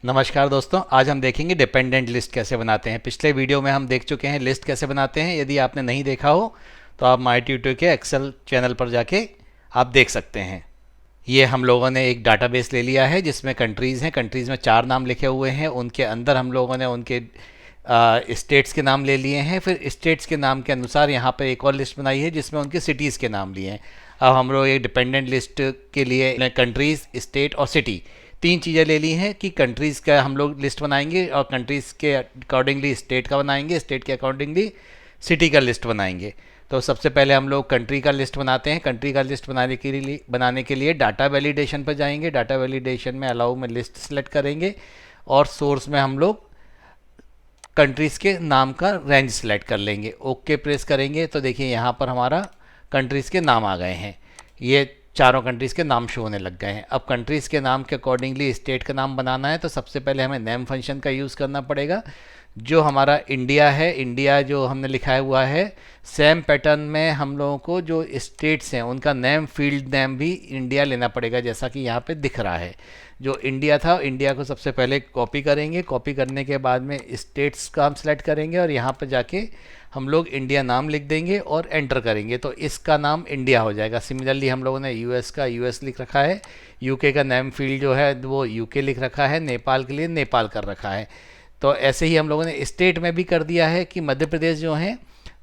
नमस्कार दोस्तों, आज हम देखेंगे डिपेंडेंट लिस्ट कैसे बनाते हैं। पिछले वीडियो में हम देख चुके हैं लिस्ट कैसे बनाते हैं। यदि आपने नहीं देखा हो तो आप माई ट्यूटर के एक्सेल चैनल पर जाके आप देख सकते हैं। ये हम लोगों ने एक डाटाबेस ले लिया है जिसमें कंट्रीज़ हैं। कंट्रीज़ में 4 नाम लिखे हुए हैं, उनके अंदर हम लोगों ने उनके स्टेट्स के नाम ले लिए हैं। फिर स्टेट्स के नाम के अनुसार यहाँ पर एक और लिस्ट बनाई है जिसमें उनके सिटीज़ के नाम लिए हैं। अब हम लोग एक डिपेंडेंट लिस्ट के लिए कंट्रीज़, स्टेट और सिटी 3 चीज़ें ले ली हैं कि कंट्रीज़ का हम लोग लिस्ट बनाएंगे और कंट्रीज़ के अकॉर्डिंगली स्टेट का बनाएंगे, स्टेट के अकॉर्डिंगली सिटी का लिस्ट बनाएंगे। तो सबसे पहले हम लोग कंट्री का लिस्ट बनाते हैं। कंट्री का लिस्ट बनाने के लिए डाटा वैलिडेशन पर जाएंगे। डाटा वैलिडेशन में अलाउ में लिस्ट सेलेक्ट करेंगे और सोर्स में हम लोग कंट्रीज़ के नाम का रेंज सेलेक्ट कर लेंगे। ओके प्रेस करेंगे तो देखिए यहाँ पर हमारा कंट्रीज़ के नाम आ गए हैं। ये चारों कंट्रीज़ के नाम शो होने लग गए हैं। अब कंट्रीज़ के नाम के अकॉर्डिंगली स्टेट का नाम बनाना है तो सबसे पहले हमें नेम फंक्शन का यूज़ करना पड़ेगा। जो हमारा इंडिया है, इंडिया जो हमने लिखा हुआ है, सेम पैटर्न में हम लोगों को जो स्टेट्स हैं उनका नेम, फील्ड नेम भी इंडिया लेना पड़ेगा, जैसा कि यहाँ पे दिख रहा है। जो इंडिया था, इंडिया को सबसे पहले कॉपी करेंगे। कॉपी करने के बाद में स्टेट्स का हम सेलेक्ट करेंगे और यहाँ पर जाके हम लोग इंडिया नाम लिख देंगे और एंटर करेंगे तो इसका नाम इंडिया हो जाएगा। सिमिलरली हम लोगों ने यूएस का यूएस लिख रखा है, यूके का नेम फील्ड जो है वो यूके लिख रखा है, नेपाल के लिए नेपाल कर रखा है। तो ऐसे ही हम लोगों ने स्टेट में भी कर दिया है कि मध्य प्रदेश जो है,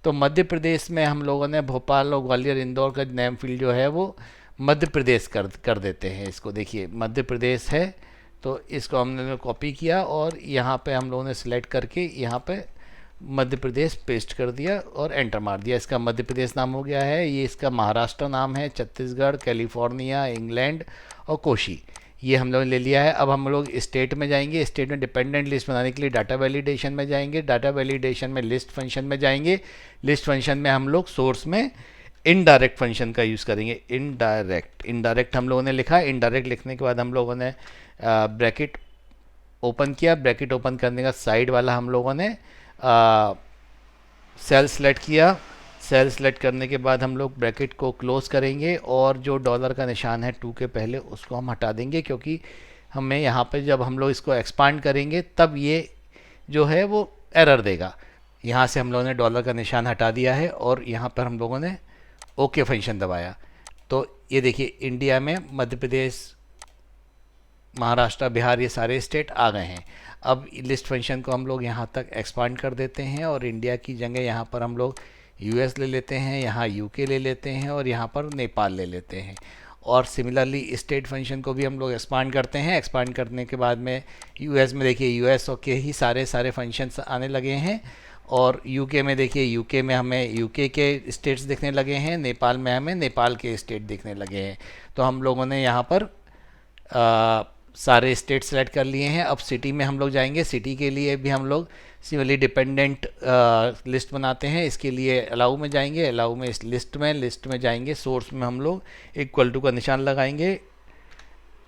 तो मध्य प्रदेश में हम लोगों ने भोपाल और ग्वालियर, इंदौर का नेम फील्ड जो है वो मध्य प्रदेश कर देते हैं। इसको देखिए मध्य प्रदेश है तो इसको हमने कॉपी किया और यहाँ पे हम लोगों ने सिलेक्ट करके यहाँ पे मध्य प्रदेश पेस्ट कर दिया और एंटर मार दिया। इसका मध्य प्रदेश नाम हो गया है। ये इसका महाराष्ट्र नाम है, छत्तीसगढ़, कैलिफोर्निया, इंग्लैंड और कोशी, ये हम लोग ले लिया है। अब हम लोग स्टेट में जाएंगे। स्टेट में डिपेंडेंट लिस्ट बनाने के लिए डाटा वैलिडेशन में जाएंगे। डाटा वैलिडेशन में लिस्ट फंक्शन में जाएंगे। लिस्ट फंक्शन में हम लोग सोर्स में इनडायरेक्ट फंक्शन का यूज़ करेंगे। इनडायरेक्ट हम लोगों ने लिखा। इनडायरेक्ट लिखने के बाद हम लोगों ने ब्रैकेट ओपन किया। ब्रैकेट ओपन करने का साइड वाला हम लोगों ने सेल सेलेक्ट किया। सेल सेलेक्ट करने के बाद हम लोग ब्रैकेट को क्लोज करेंगे और जो डॉलर का निशान है 2 के पहले उसको हम हटा देंगे, क्योंकि हमें यहाँ पे जब हम लोग इसको एक्सपांड करेंगे तब ये जो है वो एरर देगा। यहाँ से हम लोगों ने डॉलर का निशान हटा दिया है और यहाँ पर हम लोगों ने ओके फंक्शन दबाया। तो ये देखिए इंडिया में मध्य प्रदेश, महाराष्ट्र, बिहार, ये सारे स्टेट आ गए हैं। अब लिस्ट फंक्शन को हम लोग यहाँ तक एक्सपांड कर देते हैं और इंडिया की जगह यहाँ पर हम लोग यूएस ले लेते हैं, यहाँ यूके ले लेते हैं और यहाँ पर नेपाल ले लेते हैं। और सिमिलरली स्टेट फंक्शन को भी हम लोग एक्सपांड करते हैं। एक्सपांड करने के बाद में यूएस में देखिए यूएस के ही सारे फंक्शंस आने लगे हैं और यूके में देखिए यूके में हमें यूके के स्टेट्स दिखने लगे हैं, नेपाल में हमें नेपाल के स्टेट दिखने लगे हैं। तो हम लोगों ने यहाँ पर सारे स्टेट सेलेक्ट कर लिए हैं। अब सिटी में हम लोग जाएंगे। सिटी के लिए भी हम लोग सिमिलरली डिपेंडेंट लिस्ट बनाते हैं। इसके लिए अलाउ में जाएंगे। अलाउ में इस लिस्ट में जाएंगे। सोर्स में हम लोग इक्वल टू का निशान लगाएंगे।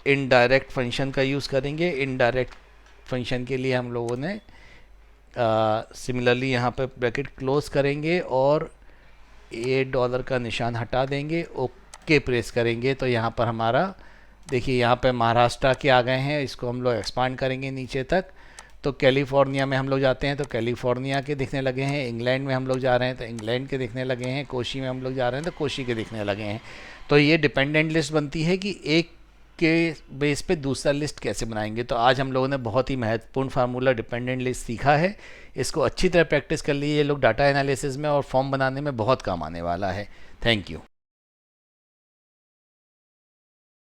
इनडायरेक्ट फंक्शन का यूज़ करेंगे। इनडायरेक्ट फंक्शन के लिए हम लोगों ने सिमिलरली यहाँ पर ब्रैकेट क्लोज करेंगे और ये डॉलर का निशान हटा देंगे। ओके प्रेस करेंगे तो यहाँ पर हमारा देखिए यहाँ पे महाराष्ट्र के आ गए हैं। इसको हम लोग एक्सपांड करेंगे नीचे तक तो कैलिफोर्निया में हम लोग जाते हैं तो कैलिफोर्निया के दिखने लगे हैं। इंग्लैंड में हम लोग जा रहे हैं तो इंग्लैंड के दिखने लगे हैं। कोशी में हम लोग जा रहे हैं तो कोशी के दिखने लगे हैं। तो ये डिपेंडेंट लिस्ट बनती है कि एक के बेस पे दूसरा लिस्ट कैसे बनाएंगे। तो आज हम लोगों ने बहुत ही महत्वपूर्ण फार्मूला डिपेंडेंट लिस्ट सीखा है। इसको अच्छी तरह प्रैक्टिस कर लीजिए। ये लोग डाटा एनालिसिस में और फॉर्म बनाने में बहुत काम आने वाला है। Thank you.